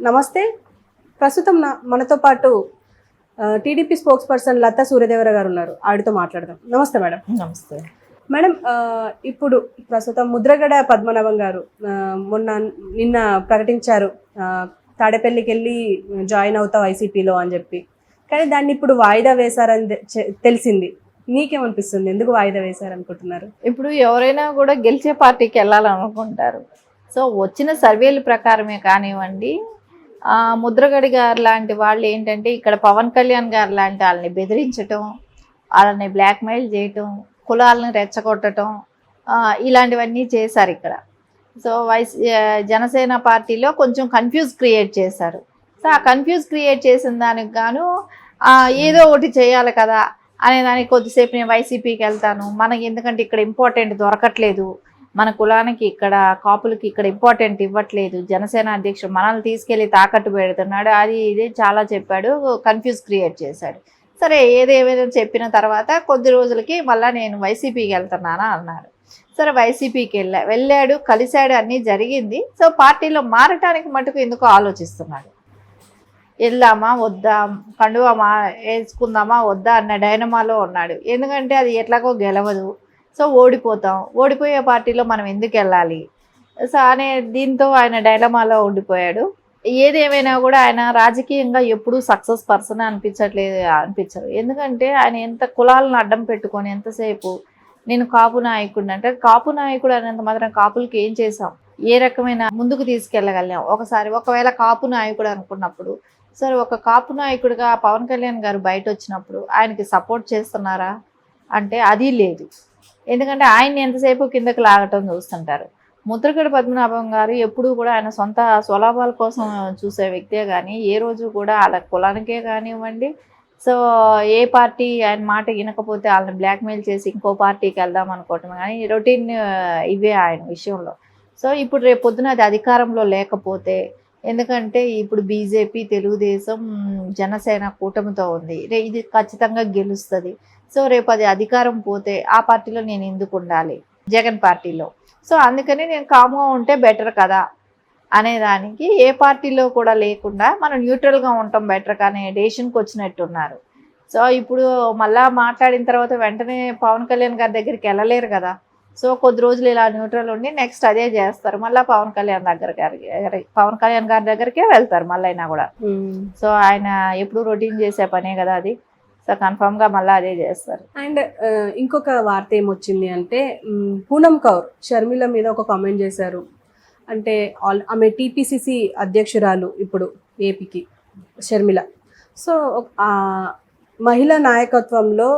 నమస్తే. ప్రస్తుతం మనతో పాటు టీడీపీ స్పోక్స్ పర్సన్ లతా సూర్యదేవర గారు ఉన్నారు. ఆవిడతో మాట్లాడదాం. నమస్తే మేడం. నమస్తే మేడం, ఇప్పుడు ప్రస్తుతం ముద్రగడ పద్మనాభం గారు నిన్న ప్రకటించారు తాడేపల్లికి వెళ్ళి జాయిన్ అవుతా వైసీపీలో అని చెప్పి. కానీ దాన్ని ఇప్పుడు వాయిదా వేశారని తెలిసింది. మీకేమనిపిస్తుంది? ఎందుకు వాయిదా వేశారనుకుంటున్నారు? ఇప్పుడు ఎవరైనా కూడా గెలిచే పార్టీకి వెళ్ళాలనుకుంటారు. సో వచ్చిన సర్వేల ప్రకారమే కానివ్వండి, ముద్రగడి గారు లాంటి వాళ్ళు ఏంటంటే ఇక్కడ పవన్ కళ్యాణ్ గారు లాంటి వాళ్ళని బెదిరించటం, వాళ్ళని బ్లాక్మెయిల్ చేయటం, కులాలను రెచ్చగొట్టడం, ఇలాంటివన్నీ చేశారు ఇక్కడ. సో జనసేన పార్టీలో కొంచెం కన్ఫ్యూజ్ క్రియేట్ చేశారు. సో ఆ కన్ఫ్యూజ్ క్రియేట్ చేసిన దానికి గాను ఏదో ఒకటి చేయాలి కదా అనే దానికి కొద్దిసేపు నేను వైసీపీకి వెళ్తాను, మనకి ఎందుకంటే ఇక్కడ ఇంపార్టెంట్ దొరకట్లేదు, మన కులానికి ఇక్కడ కాపులకి ఇక్కడ ఇంపార్టెంట్ ఇవ్వట్లేదు, జనసేన అధ్యక్షుడు మనల్ని తీసుకెళ్ళి తాకట్టు పెడుతున్నాడు, అది ఇది చాలా చెప్పాడు, కన్ఫ్యూజ్ క్రియేట్ చేశాడు. సరే ఏదేమైనా చెప్పిన తర్వాత కొద్ది రోజులకి మళ్ళీ నేను వైసీపీకి వెళ్తున్నానా అన్నాడు. సరే వైసీపీకి వెళ్ళాడు, కలిశాడు, అన్నీ జరిగింది. సో పార్టీలో మారటానికి మటుకు ఎందుకో ఆలోచిస్తున్నాడు. వెళ్దామా వద్దా, కండువా వేసుకుందామా వద్దా అన్న డైనమాలో ఉన్నాడు. ఎందుకంటే అది ఎట్లాగో గెలవదు, సో ఓడిపోతాం, ఓడిపోయే పార్టీలో మనం ఎందుకు వెళ్ళాలి సో అనే దీంతో ఆయన డైలమాలో ఉండిపోయాడు. ఏదేమైనా కూడా ఆయన రాజకీయంగా ఎప్పుడూ సక్సెస్ పర్సన్ అనిపించరు. ఎందుకంటే ఆయన ఎంత కులాలను అడ్డం పెట్టుకొని ఎంతసేపు నేను కాపు నాయకుడిని అంటే, కాపు నాయకుడు అనేంత మాత్రం కాపులకి ఏం చేసాం, ఏ రకమైన ముందుకు తీసుకెళ్ళగలిగాం? ఒకవేళ కాపు నాయకుడు అనుకున్నప్పుడు, సరే ఒక కాపు నాయకుడిగా పవన్ కళ్యాణ్ గారు బయట వచ్చినప్పుడు ఆయనకి సపోర్ట్ చేస్తున్నారా అంటే అది లేదు. ఎందుకంటే ఆయన్ని ఎంతసేపు కిందకి లాగటం చూస్తుంటారు. ముద్రగడ పద్మనాభం గారు ఎప్పుడూ కూడా ఆయన సొంత స్వలాభాల కోసం చూసే వ్యక్తే కానీ ఏ రోజు కూడా వాళ్ళ కులానికే కానివ్వండి, సో ఏ పార్టీ ఆయన మాట వినకపోతే వాళ్ళని బ్లాక్మెయిల్ చేసి ఇంకో పార్టీకి వెళ్దాం అనుకోవటం కానీ రొటీన్ ఇవే ఆయన విషయంలో. సో ఇప్పుడు రేపు పొద్దున అది అధికారంలో లేకపోతే, ఎందుకంటే ఇప్పుడు బీజేపీ, తెలుగుదేశం, జనసేన కూటమితో ఉంది, ఇది ఖచ్చితంగా గెలుస్తుంది. సో రేపు అది అధికారం పోతే ఆ పార్టీలో నేను ఎందుకు ఉండాలి, జగన్ పార్టీలో? సో అందుకని నేను కామ్గా ఉంటే బెటర్ కదా అనేదానికి ఏ పార్టీలో కూడా లేకుండా మనం న్యూట్రల్గా ఉండటం బెటర్ కానీ డెసిషన్కి వచ్చినట్టున్నారు. సో ఇప్పుడు మళ్ళా మాట్లాడిన తర్వాత వెంటనే పవన్ కళ్యాణ్ గారి దగ్గరికి వెళ్ళలేరు కదా. సో కొద్ది రోజులు ఇలా న్యూట్రల్ ఉండి నెక్స్ట్ అదే చేస్తారు, మళ్ళీ పవన్ కళ్యాణ్ గారి దగ్గరికే వెళ్తారు మళ్ళీ అయినా కూడా. సో ఆయన ఎప్పుడు రొటీన్ చేసే పనే కదా అది. సో కన్ఫామ్గా మళ్ళీ అదే చేస్తారు. అండ్ ఇంకొక వార్త ఏమొచ్చింది అంటే, పూనం కౌర్ షర్మిల మీద ఒక కామెంట్ చేశారు. అంటే ఆమె టీపీసీసీ అధ్యక్షురాలు ఇప్పుడు ఏపీకి, షర్మిల. సో మహిళా నాయకత్వంలో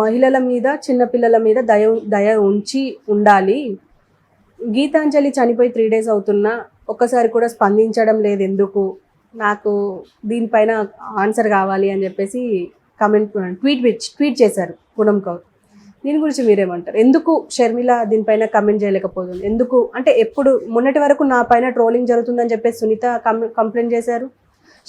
మహిళల మీద, చిన్నపిల్లల మీద దయ ఉండాలి. గీతాంజలి చనిపోయి 3 days అవుతున్నా ఒక్కసారి కూడా స్పందించడం లేదు ఎందుకు, నాకు దీనిపైన ఆన్సర్ కావాలి అని చెప్పేసి ట్వీట్ చేశారు పూనం కౌర్. దీని గురించి మీరేమంటారు? ఎందుకు షర్మిల దీనిపైన కమెంట్ చేయలేకపోతుంది? ఎందుకు అంటే ఎప్పుడు మొన్నటి వరకు నా పైన ట్రోలింగ్ జరుగుతుందని చెప్పేసి సునీత కంప్లైంట్ చేశారు,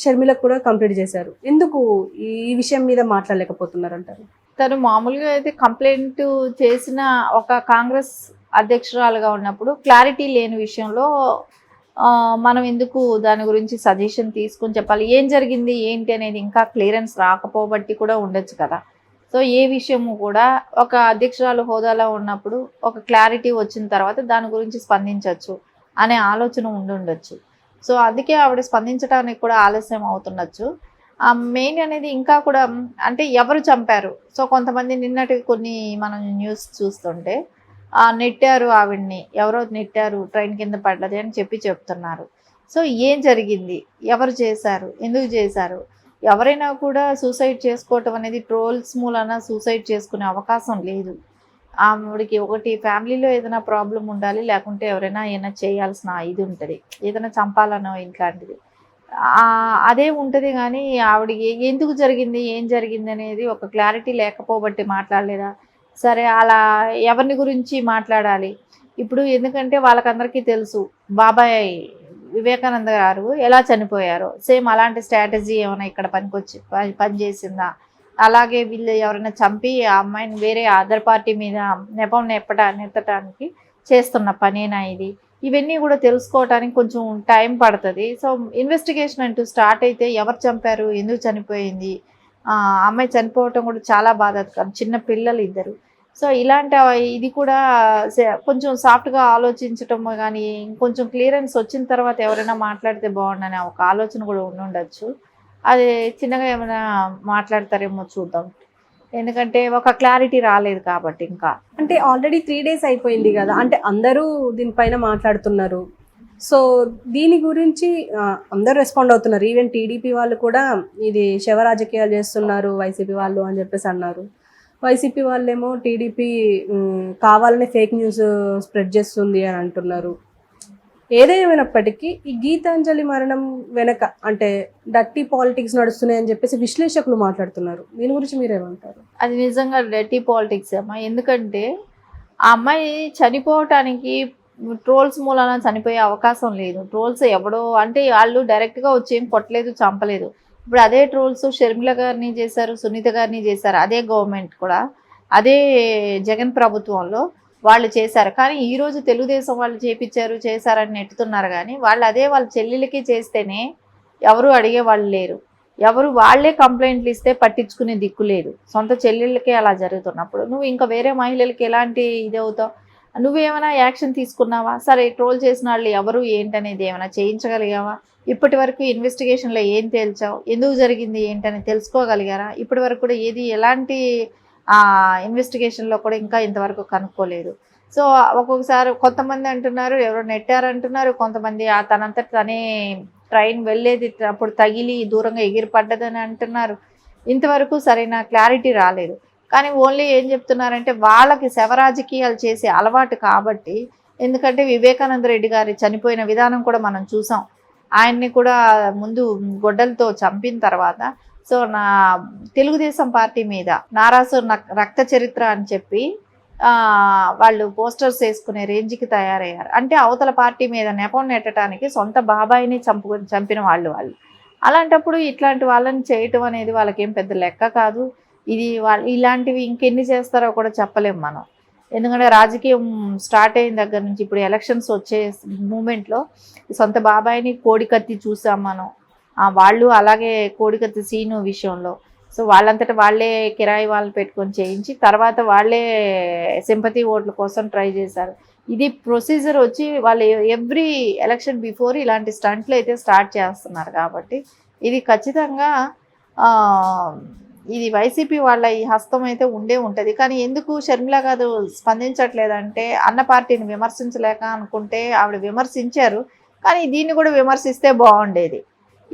షర్మిలకు కూడా కంప్లైంట్ చేశారు. ఎందుకు ఈ విషయం మీద మాట్లాడలేకపోతున్నారు అంటారు? తను మామూలుగా అయితే కంప్లైంట్ చేసిన ఒక కాంగ్రెస్ అధ్యక్షురాలుగా ఉన్నప్పుడు క్లారిటీ లేని విషయంలో మనం ఎందుకు దాని గురించి సజెషన్ తీసుకొని చెప్పాలి? ఏం జరిగింది ఏంటి అనేది ఇంకా క్లియరెన్స్ రాకపోబట్టి కూడా ఉండొచ్చు కదా. సో ఏ విషయము కూడా ఒక అధ్యక్షురాలు హోదాలో ఉన్నప్పుడు ఒక క్లారిటీ వచ్చిన తర్వాత దాని గురించి స్పందించవచ్చు అనే ఆలోచన ఉండొచ్చు. సో అందుకే ఆవిడ స్పందించడానికి కూడా ఆలస్యం అవుతుండొచ్చు. మెయిన్ అనేది ఇంకా కూడా అంటే ఎవరు చంపారు. సో కొంతమంది నిన్నటి కొన్ని మనం న్యూస్ చూస్తుంటే నెట్టారు, ఆవిడ్ని ఎవరో నెట్టారు, ట్రైన్ కింద పడ్డది అని చెప్తున్నారు. సో ఏం జరిగింది, ఎవరు చేశారు, ఎందుకు చేశారు? ఎవరైనా కూడా సూసైడ్ చేసుకోవటం అనేది ట్రోల్స్ మూలన సూసైడ్ చేసుకునే అవకాశం లేదు. ఆవిడకి ఒకటి ఫ్యామిలీలో ఏదైనా ప్రాబ్లం ఉండాలి, లేకుంటే ఎవరైనా ఏమైనా చేయాల్సిన ఇది ఉంటుంది, ఏదైనా చంపాలనో ఇట్లాంటిది అదే ఉంటుంది. కానీ ఆవిడకి ఎందుకు జరిగింది, ఏం జరిగింది అనేది ఒక క్లారిటీ లేకపోబట్టి మాట్లాడలేదా? సరే అలా ఎవరిని గురించి మాట్లాడాలి ఇప్పుడు? ఎందుకంటే వాళ్ళకందరికీ తెలుసు బాబాయ్ వివేకానంద గారు ఎలా చనిపోయారో. సేమ్ అలాంటి స్ట్రాటజీ ఏమైనా ఇక్కడ పనిచేసిందా? అలాగే వీళ్ళు ఎవరైనా చంపి ఆ అమ్మాయిని వేరే అదర్ పార్టీ మీద నెట్టడానికి చేస్తున్న పనేనా ఇది? ఇవన్నీ కూడా తెలుసుకోవడానికి కొంచెం టైం పడుతుంది. సో ఇన్వెస్టిగేషన్ అంటూ స్టార్ట్ అయితే ఎవరు చంపారు, ఎందుకు చనిపోయింది, అమ్మాయి చనిపోవటం కూడా చాలా బాధాకరం, చిన్న పిల్లలు ఇద్దరు. సో ఇలాంటి ఇది కూడా కొంచెం సాఫ్ట్గా ఆలోచించటం కానీ, ఇంకొంచెం క్లియరెన్స్ వచ్చిన తర్వాత ఎవరైనా మాట్లాడితే బాగుండని ఒక ఆలోచన కూడా ఉండొచ్చు. అది చిన్నగా ఏమైనా మాట్లాడతారేమో చూద్దాం, ఎందుకంటే ఒక క్లారిటీ రాలేదు కాబట్టి. ఇంకా అంటే ఆల్రెడీ 3 days అయిపోయింది కదా, అంటే అందరూ దీనిపైన మాట్లాడుతున్నారు. సో దీని గురించి అందరూ రెస్పాండ్ అవుతున్నారు. ఈవెన్ టీడీపీ వాళ్ళు కూడా ఇది శవ రాజకీయాలు చేస్తున్నారు వైసీపీ వాళ్ళు అని చెప్పేసి అన్నారు. వైసీపీ వాళ్ళేమో టీడీపీ కావాలనే ఫేక్ న్యూస్ స్ప్రెడ్ చేస్తుంది అని అంటున్నారు. ఏదేమైనప్పటికీ ఈ గీతాంజలి మరణం వెనక అంటే డర్టీ పాలిటిక్స్ నడుస్తున్నాయని చెప్పేసి విశ్లేషకులు మాట్లాడుతున్నారు. దీని గురించి మీరేమంటారు? అది నిజంగా డర్టీ పాలిటిక్స్ అమ్మా. ఎందుకంటే ఆ అమ్మాయి చనిపోవటానికి ట్రోల్స్ మూలాన చనిపోయే అవకాశం లేదు. ట్రోల్స్ ఎవడో అంటే వాళ్ళు డైరెక్ట్గా వచ్చి ఏం కొట్టలేదు, చంపలేదు. ఇప్పుడు అదే ట్రోల్స్ షర్మిల గారిని చేశారు, సునీత గారిని చేశారు. అదే గవర్నమెంట్ కూడా, అదే జగన్ ప్రభుత్వంలో వాళ్ళు చేశారు. కానీ ఈరోజు తెలుగుదేశం వాళ్ళు చేశారని నెట్టుతున్నారు. కానీ వాళ్ళు అదే వాళ్ళ చెల్లెలకి చేస్తేనే ఎవరు అడిగే వాళ్ళు లేరు. ఎవరు వాళ్ళే కంప్లైంట్లు ఇస్తే పట్టించుకునే దిక్కు లేదు. సొంత చెల్లెళ్ళకే అలా జరుగుతున్నప్పుడు నువ్వు ఇంకా వేరే మహిళలకి ఎలాంటి ఇది అవుతావు? నువ్వేమైనా యాక్షన్ తీసుకున్నావా? సరే, ట్రోల్ చేసిన వాళ్ళు ఎవరు ఏంటనేది ఏమైనా చేయించగలిగావా? ఇప్పటి వరకు ఇన్వెస్టిగేషన్లో ఏం తేల్చావు, ఎందుకు జరిగింది ఏంటని తెలుసుకోగలిగారా? ఇప్పటి వరకు కూడా ఏది ఎలాంటి ఇన్వెస్టిగేషన్లో కూడా ఇంకా ఇంతవరకు కనుక్కోలేదు. సో ఒక్కొక్కసారి కొంతమంది అంటున్నారు ఎవరో నెట్టారంటున్నారు, కొంతమంది తనంతట తనే ట్రైన్ వెళ్ళేది అప్పుడు తగిలి దూరంగా ఎగిరిపడ్డదని అంటున్నారు. ఇంతవరకు సరైన క్లారిటీ రాలేదు. కానీ ఓన్లీ ఏం చెప్తున్నారంటే వాళ్ళకి శవరాజకీయాలు చేసే అలవాటు కాబట్టి, ఎందుకంటే వివేకానంద రెడ్డి గారి చనిపోయిన విధానం కూడా మనం చూసాం. ఆయన్ని కూడా ముందు గొడ్డలతో చంపిన తర్వాత సో నా తెలుగుదేశం పార్టీ మీద నారాసు రక్త చరిత్ర అని చెప్పి వాళ్ళు పోస్టర్స్ వేసుకునే రేంజ్కి తయారయ్యారు. అంటే అవతల పార్టీ మీద నెపం నెట్టడానికి సొంత బాబాయిని చంపిన వాళ్ళు. అలాంటప్పుడు ఇట్లాంటి వాళ్ళని చేయటం అనేది వాళ్ళకేం పెద్ద లెక్క కాదు. ఇది ఇలాంటివి ఇంకెన్ని చేస్తారో కూడా చెప్పలేం మనం. ఎందుకంటే రాజకీయం స్టార్ట్ అయిన దగ్గర నుంచి ఇప్పుడు ఎలక్షన్స్ వచ్చే మూమెంట్లో సొంత బాబాయిని కోడికత్తి చూసాం మనం. వాళ్ళు అలాగే కోడికత్తి సీను విషయంలో సో వాళ్ళంతటా వాళ్ళే కిరాయి వాళ్ళు పెట్టుకొని చేయించి తర్వాత వాళ్ళే సింపతి ఓట్ల కోసం ట్రై చేశారు. ఇది ప్రొసీజర్ వచ్చి వాళ్ళు ఎవ్రీ ఎలక్షన్ బిఫోర్ ఇలాంటి స్టంట్లు అయితే స్టార్ట్ చేస్తున్నారు. కాబట్టి ఇది ఖచ్చితంగా ఇది వైసీపీ వాళ్ళ ఈ హస్తం అయితే ఉండే ఉంటుంది. కానీ ఎందుకు షర్మిల గారు స్పందించట్లేదంటే అన్న పార్టీని విమర్శించలేక అనుకుంటే ఆవిడ విమర్శించారు. కానీ దీన్ని కూడా విమర్శిస్తే బాగుండేది.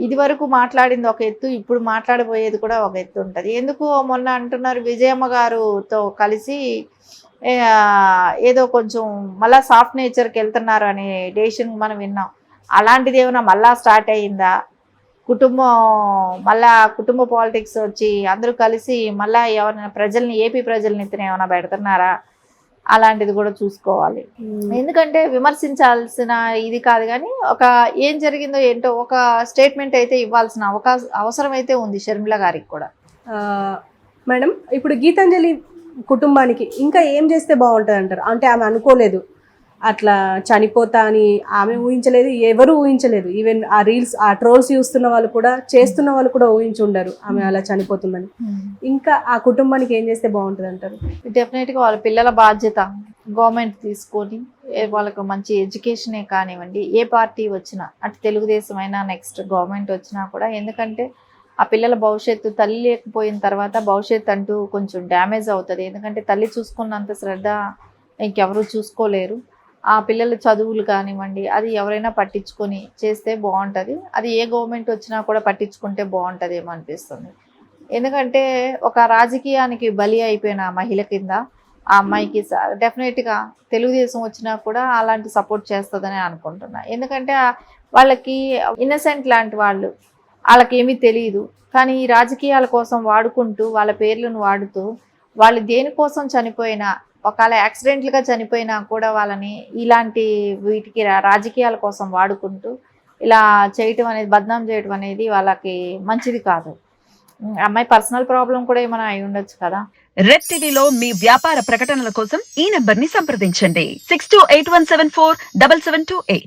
ఇది వరకు మాట్లాడింది ఒక ఎత్తు, ఇప్పుడు మాట్లాడబోయేది కూడా ఒక ఎత్తు ఉంటుంది. ఎందుకు మొన్న అంటున్నారు విజయమ్మ గారుతో కలిసి ఏదో కొంచెం మళ్ళీ సాఫ్ట్ నేచర్కి వెళ్తున్నారు అనే డెసిషన్ మనం విన్నాం. అలాంటిది ఏమైనా మళ్ళా స్టార్ట్ అయ్యిందా? కుటుంబ పాలిటిక్స్ వచ్చి అందరూ కలిసి మళ్ళీ ఎవరైనా ప్రజల్ని ఏపీ ప్రజల్ని ఏమైనా పెడుతున్నారా? అలాంటిది కూడా చూసుకోవాలి. ఎందుకంటే విమర్శించాల్సిన ఇది కాదు, కానీ ఒక ఏం జరిగిందో ఏంటో ఒక స్టేట్మెంట్ అయితే ఇవ్వాల్సిన అవసరం అయితే ఉంది షర్మిల గారికి కూడా. మేడం, ఇప్పుడు గీతాంజలి కుటుంబానికి ఇంకా ఏం చేస్తే బాగుంటుంది అంటారు? అంటే ఆమె అనుకోలేదు అట్లా చనిపోతా అని, ఆమె ఊహించలేదు, ఎవరు ఊహించలేదు. ఈవెన్ ఆ రీల్స్ ఆ ట్రోల్స్ చూస్తున్న వాళ్ళు కూడా చేస్తున్న వాళ్ళు కూడా ఊహించి ఉండరు ఆమె అలా చనిపోతుందని. ఇంకా ఆ కుటుంబానికి ఏం చేస్తే బాగుంటుంది అంటారు? డెఫినెట్గా వాళ్ళ పిల్లల బాధ్యత గవర్నమెంట్ తీసుకొని వాళ్ళకు మంచి ఎడ్యుకేషనే కానివ్వండి, ఏ పార్టీ వచ్చినా అటు తెలుగుదేశం అయినా నెక్స్ట్ గవర్నమెంట్ వచ్చినా కూడా. ఎందుకంటే ఆ పిల్లల భవిష్యత్తు తల్లి లేకపోయిన తర్వాత భవిష్యత్తు అంటూ కొంచెం డ్యామేజ్ అవుతుంది. ఎందుకంటే తల్లి చూసుకున్నంత శ్రద్ధ ఇంకెవరు చూసుకోలేరు. ఆ పిల్లల చదువులు కానివ్వండి అది ఎవరైనా పట్టించుకొని చేస్తే బాగుంటుంది. అది ఏ గవర్నమెంట్ వచ్చినా కూడా పట్టించుకుంటే బాగుంటుందేమో అనిపిస్తుంది. ఎందుకంటే ఒక రాజకీయానికి బలి అయిపోయిన మహిళ కింద ఆ అమ్మాయికి డెఫినెట్గా తెలుగుదేశం వచ్చినా కూడా అలాంటి సపోర్ట్ చేస్తుందని అనుకుంటున్నా. ఎందుకంటే వాళ్ళకి ఇన్నసెంట్ లాంటి వాళ్ళు, వాళ్ళకేమీ తెలియదు. కానీ ఈ రాజకీయాల కోసం వాడుకుంటూ వాళ్ళ పేర్లను వాడుతూ వాళ్ళు దేనికోసం చనిపోయినా, ఒకవేళ యాక్సిడెంట్లుగా చనిపోయినా కూడా వాళ్ళని ఇలాంటి వీటికి రాజకీయాల కోసం వాడుకుంటూ ఇలా చేయటం అనేది, బద్నాం చేయటం అనేది వాళ్ళకి మంచిది కాదు. అమ్మాయి పర్సనల్ ప్రాబ్లం కూడా ఏమైనా అయి ఉండొచ్చు కదా. రెడ్ టీవీలో మీ వ్యాపార ప్రకటనల కోసం ఈ నెంబర్ ని సంప్రదించండి 6281747728.